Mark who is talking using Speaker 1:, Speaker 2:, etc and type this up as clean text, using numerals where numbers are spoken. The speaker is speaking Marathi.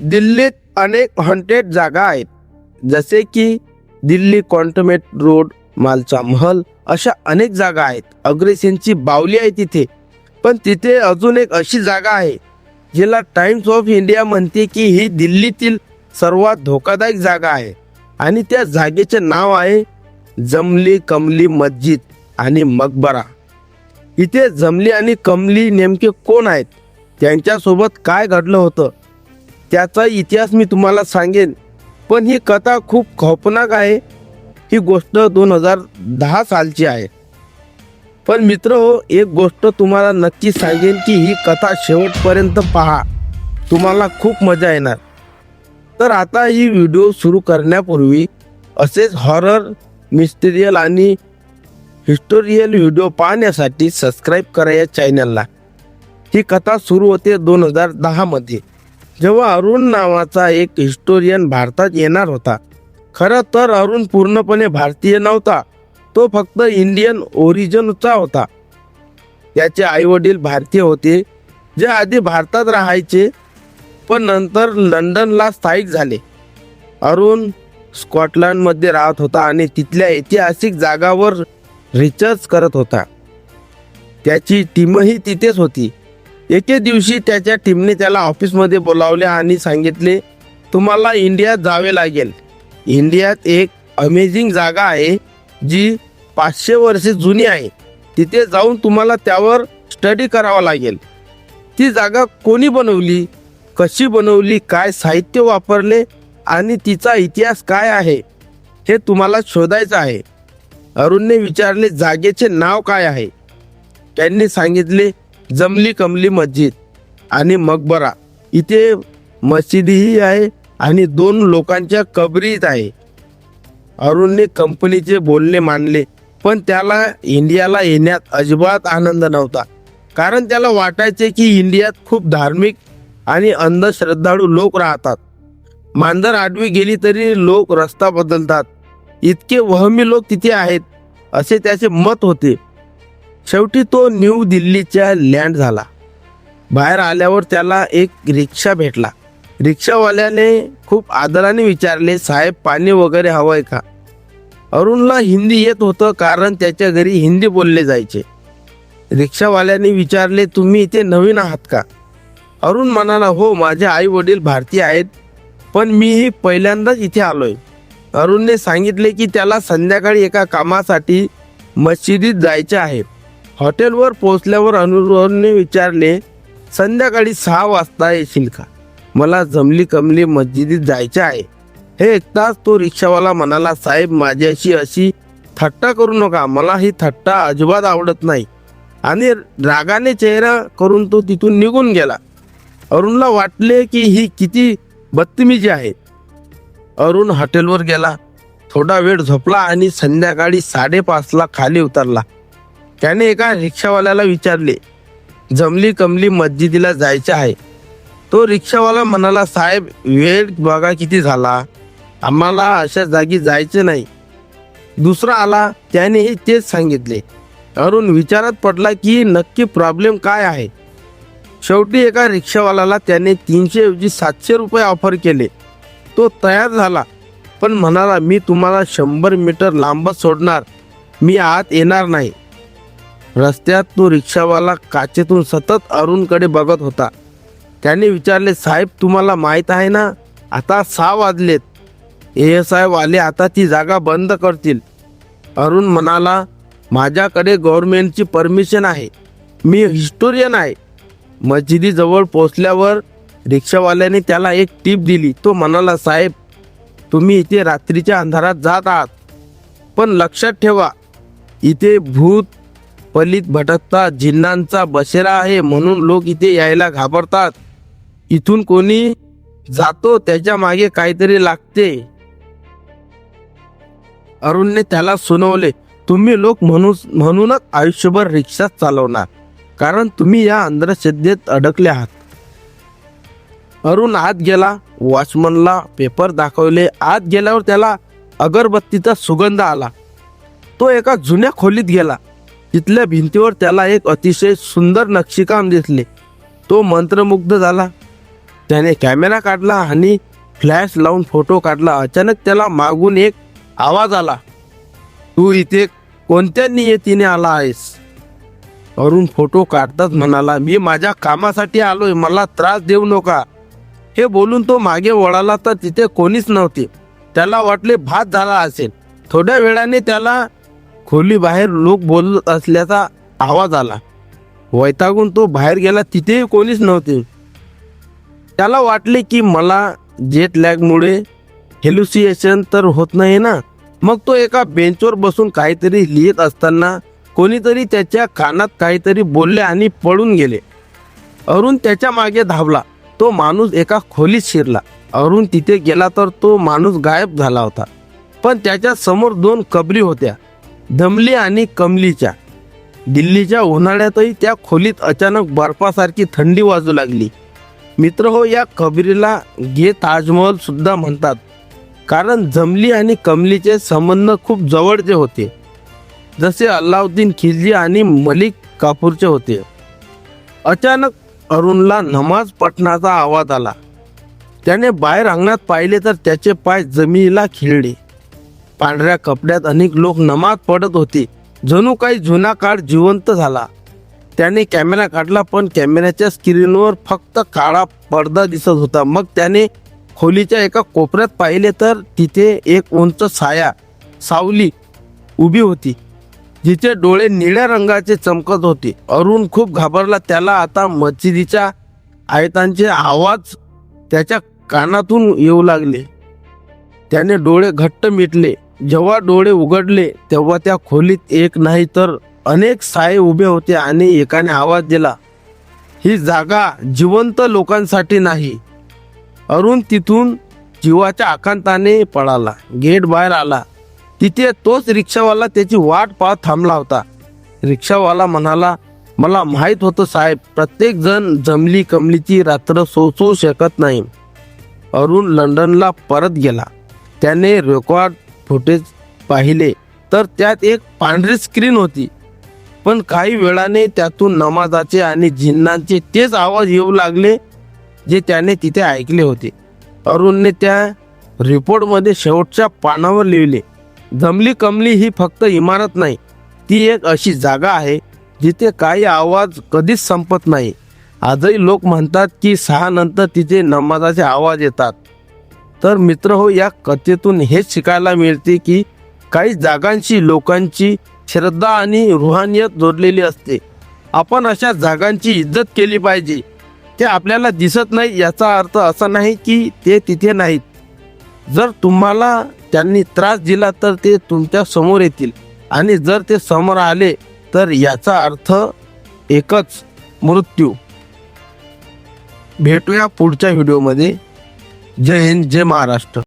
Speaker 1: दिल्लीत अनेक हॉन्टेड जागा आहेत, जसे की दिल्ली कॉन्टमेंट रोड, मालचा महल, अशा अनेक जागा आहेत. अग्रेसेनची बावली आहे तिथे. पण तिथे अजून एक अशी जागा आहे जिला टाइम्स ऑफ इंडिया म्हणते की ही दिल्लीतील सर्वात धोकादायक जागा आहे, आणि त्या जागेचे नाव आहे जमली कमली मस्जिद आणि मकबरा. इथे जमली आणि कमली नेमके कोण आहेत, त्यांच्यासोबत काय घडलं होतं, त्याचा इतिहास मी तुम्हाला सांगेन. पण ही कथा खूप खौफनाक आहे. ही गोष्ट 2010 सालची आहे. पण मित्र हो, एक गोष्ट तुम्हाला नक्की सांगेन की ही कथा शेवटपर्यंत पहा, तुम्हाला खूप मजा येणार. तर आता ही व्हिडिओ सुरू करण्यापूर्वी असेच हॉरर, मिस्टेरियल आणि हिस्टोरियल व्हिडिओ पाहण्यासाठी सबस्क्राईब करा या चॅनलला. ही कथा सुरू होते 2010 मध्ये, जेव्हा अरुण नावाचा एक हिस्टोरियन भारतात येणार होता. खरं तर अरुण पूर्णपणे भारतीय नव्हता, तो फक्त इंडियन ओरिजिनचा होता. त्याचे आई वडील भारतीय होते, जे आधी भारतात राहायचे पण नंतर लंडनला स्थायिक झाले. अरुण स्कॉटलंडमध्ये राहत होता आणि तिथल्या ऐतिहासिक जागावर रिसर्च करत होता. त्याची टीमही तिथेच होती. एके दिवशी त्याच्या टीमने त्याला ऑफिसमध्ये बोलावले आणि सांगितले, तुम्हाला इंडियात जावे लागेल. इंडियात एक अमेझिंग जागा आहे जी 500 वर्षे जुनी आहे. तिथे जाऊन तुम्हाला त्यावर स्टडी करावा लागेल. ती जागा कोणी बनवली, कशी बनवली, काय साहित्य वापरले आणि तिचा इतिहास काय आहे हे तुम्हाला शोधायचं आहे. अरुणने विचारले, जागेचे नाव काय आहे? त्यांनी सांगितले, जमली कमली मस्जिद आणि मकबरा. इथे मशिदीही आहे आणि 2 लोकांच्या कबरीत आहे. अरुणने कंपनीचे बोलणे मानले, पण त्याला इंडियाला येण्यात अजिबात आनंद नव्हता. कारण त्याला वाटायचे की इंडियात खूप धार्मिक आणि अंधश्रद्धाळू लोक राहतात. मांजर आडवी गेली तरी लोक रस्ता बदलतात, इतके वहमी लोक तिथे आहेत, असे त्याचे मत होते. शेवटी तो न्यू दिल्लीच्या लँड झाला. बाहेर आल्यावर त्याला एक रिक्षा भेटला. रिक्षावाल्याने खूप आदराने विचारले, साहेब पाणी वगैरे हवंय का? अरुणला हिंदी येत होतं, कारण त्याच्या घरी हिंदी बोलले जायचे. रिक्षावाल्याने विचारले, तुम्ही इथे नवीन आहात का? अरुण म्हणाला, हो, माझे आई वडील भारतीय आहेत, पण मीही पहिल्यांदाच इथे आलोय. अरुणने सांगितले की त्याला संध्याकाळी एका कामासाठी मशिदीत जायचे आहे. हॉटेलवर पोहोचल्यावर अरुणने विचारले, संध्याकाळी 6 वाजता येशील का? मला जमली कमली मस्जिदीत जायचे आहे. हे ऐकताच तो रिक्षावाला म्हणाला, साहेब माझ्याशी अशी थट्टा करू नका, मला ही थट्टा अजिबात आवडत नाही. आणि रागाने चेहरा करून तो तिथून निघून गेला. अरुणला वाटले की ही किती बदतमीजी आहे. अरुण हॉटेलवर गेला, थोडा वेळ झोपला आणि संध्याकाळी 5:30 खाली उतरला. त्याने एका रिक्षावाल्याला विचारले, जमली कमली मस्जिदीला जायचे आहे. तो रिक्षावाला म्हणाला, साहेब वेळ बघा किती झाला, आम्हाला अशा जागी जायचे नाही. दुसरा आला, त्यानेही तेच सांगितले. अरुण विचारात पडला की नक्की प्रॉब्लेम काय आहे. शेवटी एका रिक्षावाल्याला त्याने 300 ऐवजी 700 रुपये ऑफर केले. तो तयार झाला, पण म्हणाला, मी तुम्हाला 100 मीटर लांबच सोडणार, मी आत येणार नाही. रस्त्यात तो रिक्षावाला काचेतून सतत अरुणकडे बघत होता. त्याने विचारले, साहेब तुम्हाला माहीत आहे ना, आता 6 वाजलेत. ASI वाले आता ती जागा बंद करतील. अरुण म्हणाला, माझ्याकडे गव्हर्नमेंटची परमिशन आहे, मी हिस्टोरियन आहे. मस्जिदीजवळ पोहोचल्यावर रिक्षावाल्याने त्याला एक टीप दिली. तो म्हणाला, साहेब तुम्ही इथे रात्रीच्या अंधारात जात आहात, पण लक्षात ठेवा, इथे भूत पलित भटकतात, जिन्नांचा बसेरा आहे, म्हणून लोक इथे यायला घाबरतात. इथून कोणी जातो त्याच्या मागे काहीतरी लागते. अरुणने त्याला सुनावले, तुम्ही लोक म्हणूनच आयुष्यभर रिक्षा चालवणार, कारण तुम्ही या अंधश्रद्धेत अडकले आहात. अरुण आत गेला, वॉचमनला पेपर दाखवले. आत गेल्यावर त्याला अगरबत्तीचा सुगंध आला. तो एका जुन्या खोलीत गेला. तिथल्या भिंतीवर त्याला एक अतिशय सुंदर नक्षीकाम दिसले. तो मंत्रमुग्ध झाला. त्याने कॅमेरा काढला आणि फ्लॅश लावून फोटो काढला. अचानक त्याला मागून एक आवाज आला, तू इथे कोणत्या नियतीने आला आहेस? अरुण फोटो काढताच म्हणाला, मी माझ्या कामासाठी आलोय, मला त्रास देऊ नका. हे बोलून तो मागे वळाला तर तिथे कोणीच नव्हते. त्याला वाटले भात झाला असेल. थोड्या वेळाने त्याला खोली बाहेर लोक बोलत असल्याचा आवाज आला. वैतागून तो बाहेर गेला, तिथेही कोणीच नव्हते. त्याला वाटले की मला जेट लॅगमुळे हेल्युसिएशन तर होत नाही ना. मग तो एका बेंचवर बसून काहीतरी लिहित असताना कोणीतरी त्याच्या कानात काहीतरी बोलले आणि पळून गेले. अरुण त्याच्या मागे धावला. तो माणूस एका खोलीत शिरला. अरुण तिथे गेला तर तो माणूस गायब झाला होता. पण त्याच्या समोर 2 कबरी होत्या, दमली आणि कमलीच्या. दिल्लीच्या उन्हाळ्यातही त्या खोलीत अचानक बर्फासारखी थंडी वाजू लागली. मित्र हो, या कबरीला गे ताजमहल सुद्धा म्हणतात, कारण जमली आणि कमलीचे संबंध खूप जवळचे होते, जसे अल्लाउद्दीन खिलजी आणि मलिक काफूरचे होते. अचानक अरुणला नमाज पठणाचा आवाज आला. त्याने बाहेर अंगणात पाहिले तर त्याचे पाय जमिनीला खिळले. पांढऱ्या कपड्यात अनेक लोक नमाज पढत होते. जणू काही जुना काळ जिवंत झाला. त्याने कॅमेरा काढला, पण कॅमेऱ्याच्या स्क्रीनवर फक्त काळा पडदा दिसत होता. मग त्याने खोलीच्या एका कोपऱ्यात पाहिले तर तिथे एक उंच सावली उभी होती, जिचे डोळे निळ्या रंगाचे चमकत होते. अरुण खूप घाबरला. त्याला आता मस्जिदीच्या आयतांचे आवाज त्याच्या कानातून येऊ लागले. त्याने डोळे घट्ट मिटले. जेव्हा डोळे उघडले तेव्हा त्या खोलीत एक नाही तर अनेक साये उभे होते आणि एकाने आवाज दिला, ही जागा जिवंत लोकांसाठी नाही. अरुण तिथून जीवाच्या आकांताने पळाला. गेट बाहेर आला. तिथे तोच रिक्षावाला त्याची वाट पाहत थांबला होता. रिक्षावाला म्हणाला, मला माहीत होतं साहेब, प्रत्येक जण जमली कमलीची रात्र सोसू शकत नाही. अरुण लंडनला परत गेला. त्याने रेकॉर्ड फुटेज पाहिले तर त्यात एक पांढरी स्क्रीन होती. पण काही वेळाने त्यातून नमाजाचे आणि जिन्नांचे तेच आवाज येऊ लागले जे त्याने तिथे ऐकले होते. अरुणने त्या रिपोर्टमध्ये शेवटच्या पानावर लिहिले, जमली कमली ही फक्त इमारत नाही, ती एक अशी जागा आहे जिथे काही आवाज कधीच संपत नाही. आजही लोक म्हणतात की 6 नंतर तिथे नमाजाचे आवाज येतात. तर मित्र हो, या कथेतून हेच शिकायला मिळते की काही जागांशी लोकांची श्रद्धा आणि रुहानियत जोडलेली असते. आपण अशा जागांची इज्जत केली पाहिजे. ते आपल्याला दिसत नाही याचा अर्थ असा नाही की ते तिथे नाहीत. जर तुम्हाला त्यांनी त्रास दिला तर ते तुमच्या समोर येतील, आणि जर ते समोर आले तर याचा अर्थ एकच, मृत्यू. भेटूया पुढच्या व्हिडिओमध्ये. जय हिंद, जय महाराष्ट्र.